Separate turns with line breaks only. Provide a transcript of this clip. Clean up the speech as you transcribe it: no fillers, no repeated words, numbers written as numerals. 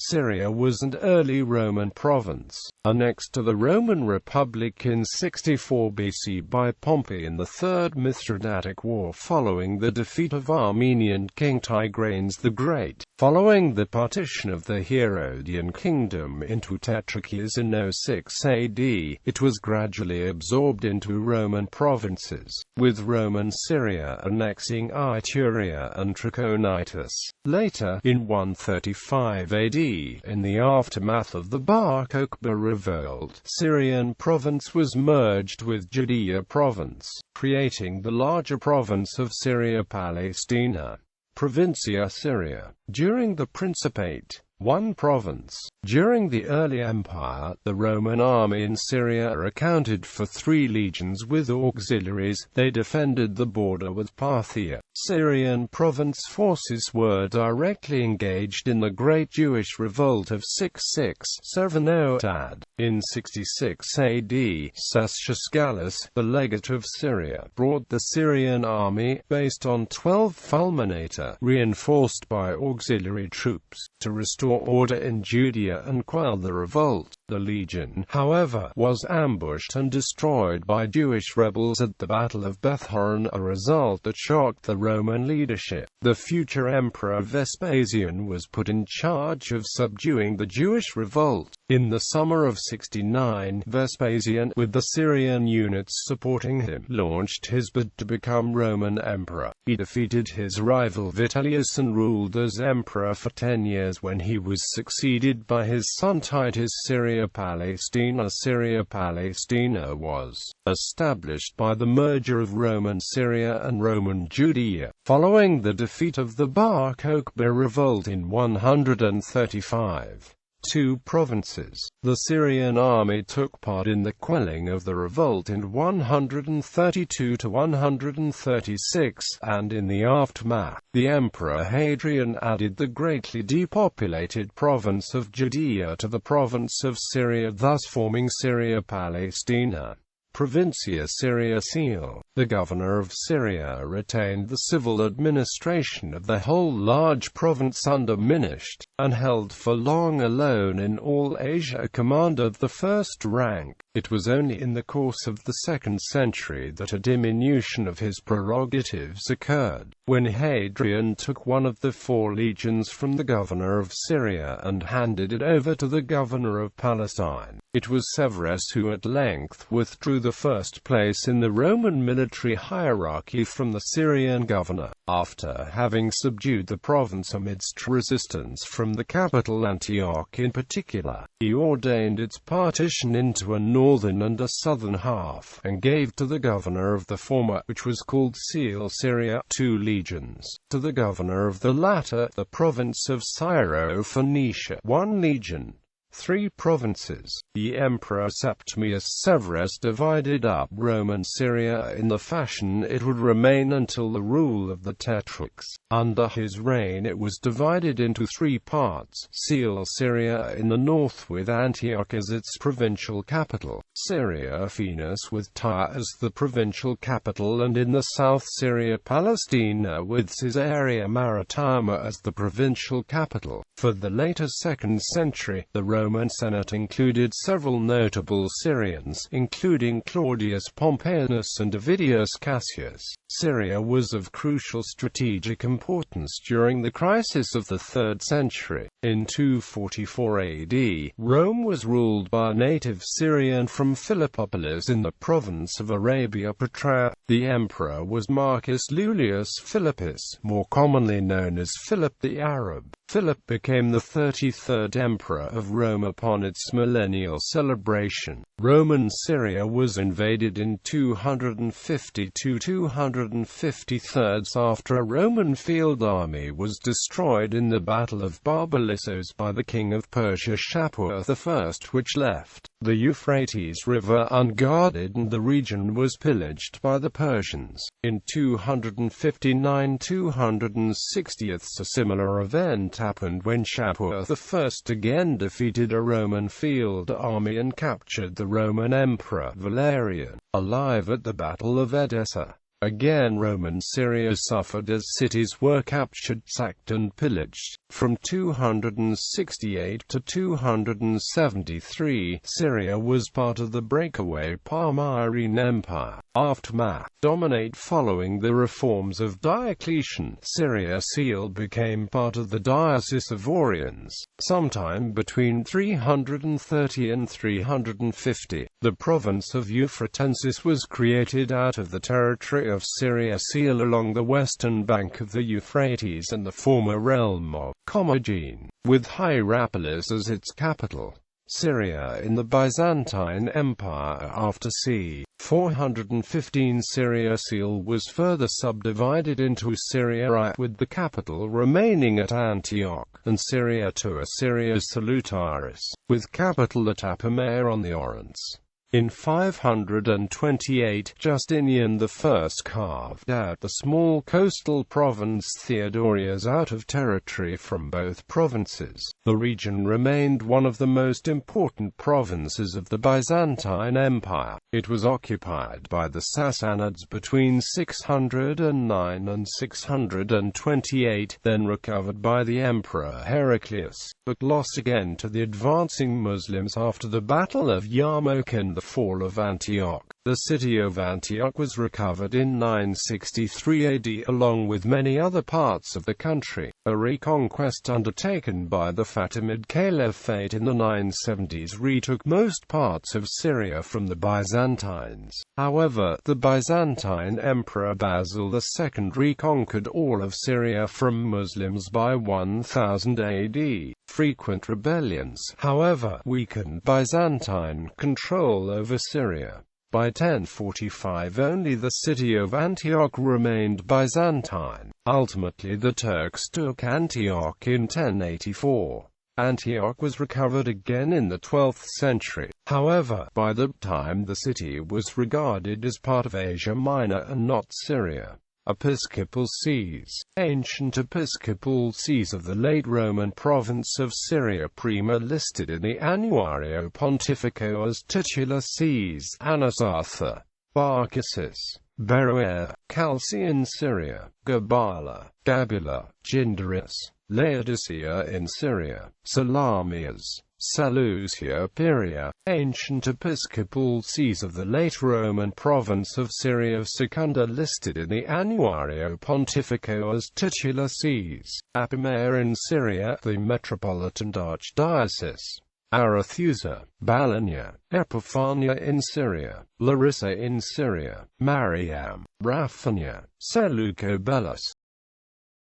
Syria was an early Roman province, annexed to the Roman Republic in 64 BC by Pompey in the Third Mithridatic War following the defeat of Armenian king Tigranes the Great. Following the partition of the Herodian Kingdom into tetrarchies in 06 AD, it was gradually absorbed into Roman provinces, with Roman Syria annexing Iturea and Trachonitis.Later, in 135 AD, in the aftermath of the Bar Kokhba revolt, Syrian province was merged with Judea province, creating the larger province of Syria Palaestina. Provincia Syria. During the Principate, one province. During the early empire, the Roman army in Syria accounted for 3 legions with auxiliaries. They defended the border with Parthia. Syrian province forces were directly engaged in the Great Jewish Revolt of 667 AD. In 66 AD, Cassius Gallus, the legate of Syria, brought the Syrian army, based on 12 fulminator, reinforced by auxiliary troops, to restore order in Judea and quell the revolt. The legion, however, was ambushed and destroyed by Jewish rebels at the Battle of Beth-horon, a result that shocked the Roman leadership. The future Emperor Vespasian was put in charge of subduing the Jewish revolt. In the summer of 69, Vespasian, with the Syrian units supporting him, launched his bid to become Roman Emperor. He defeated his rival Vitellius and ruled as emperor for 10 years when he was succeeded by his son Titus. Syria Palaestina. Syria Palaestina was established by the merger of Roman Syria and Roman Judea, following the defeat of the Bar Kokhba revolt in 135. 2 provinces. The Syrian army took part in the quelling of the revolt in 132 to 136, and in the aftermath, the Emperor Hadrian added the greatly depopulated province of Judea to the province of Syria, thus forming Syria Palaestina. Provincia Syria. Seal. The governor of Syria retained the civil administration of the whole large province undiminished, and held for long alone in all Asia a command of the first rank. It was only in the course of the 2nd century that a diminution of his prerogatives occurred, when Hadrian took one of the 4 legions from the governor of Syria and handed it over to the governor of Palestine. It was Severus who at length withdrew the first place in the Roman military hierarchy from the Syrian governor. After having subdued the province amidst resistance from the capital Antioch in particular, he ordained its partition into a northern and a southern half, and gave to the governor of the former, which was called Syria, 2 legions, to the governor of the latter, the province of Syro-Phoenicia, 1 legion. 3 provinces. The Emperor Septimius Severus divided up Roman Syria in the fashion it would remain until the rule of the Tetrarchs. Under his reign it was divided into 3 parts: Syria in the north with Antioch as its provincial capital, Syria Phoenicia with Tyre as the provincial capital, and in the south Syria Palaestina with Caesarea Maritima as the provincial capital. For the later 2nd century, the Roman Senate included several notable Syrians, including Claudius Pompeianus and Avidius Cassius. Syria was of crucial strategic importance during the crisis of the 3rd century. In 244 AD, Rome was ruled by a native Syrian from Philippopolis in the province of Arabia Petraea. The emperor was Marcus Lulius Philippus, more commonly known as Philip the Arab. Philip became the 33rd emperor of Rome upon its millennial celebration. Roman Syria was invaded in 250–253 after a Roman field army was destroyed in the Battle of Barbalissos by the king of Persia Shapur I, which left the Euphrates River unguarded and the region was pillaged by the Persians. In 259–260 a similar event happened when Shapur I again defeated a Roman field army and captured the Roman Emperor Valerian, alive at the Battle of Edessa. Again, Roman Syria suffered as cities were captured, sacked and pillaged. From 268 to 273, Syria was part of the breakaway Palmyrene Empire. Aftermath. Dominate. Following the reforms of Diocletian, Syria became part of the Diocese of Oriens, sometime between 330 and 350. The province of Euphratensis was created out of the territory of Syria along the western bank of the Euphrates and the former realm of Commagene, with Hierapolis as its capital. Syria in the Byzantine Empire. After c. 415, Syria was further subdivided into Syria, with the capital remaining at Antioch, and Syria to Syria Salutaris, with capital at Apamea on the Orontes. In 528, Justinian I carved out the small coastal province Theodorias out of territory from both provinces. The region remained one of the most important provinces of the Byzantine Empire. It was occupied by the Sassanids between 609 and 628, then recovered by the Emperor Heraclius, but lost again to the advancing Muslims after the Battle of Yarmouk and the fall of Antioch. The city of Antioch was recovered in 963 AD along with many other parts of the country. A reconquest undertaken by the Fatimid Caliphate in the 970s retook most parts of Syria from the Byzantines. However, the Byzantine Emperor Basil II reconquered all of Syria from Muslims by 1000 AD. Frequent rebellions, however, weakened Byzantine control over Syria. By 1045 only the city of Antioch remained Byzantine. Ultimately the Turks took Antioch in 1084. Antioch was recovered again in the 12th century. However, by that time the city was regarded as part of Asia Minor and not Syria. Episcopal sees. Ancient episcopal sees of the late Roman province of Syria Prima listed in the Annuario Pontifico as titular sees: Anasartha, Barkessis, Beroea, Chalcidian Syria, Gabala, Gabula, Gindaris, Laodicea in Syria, Salamias, Seleucia Pieria. Ancient episcopal sees of the late Roman province of Syria Secunda listed in the Annuario Pontifico as titular sees: Apamea in Syria, the Metropolitan Archdiocese, Arethusa, Balania, Epiphania in Syria, Larissa in Syria, Mariam, Raphania, Seleucobellus,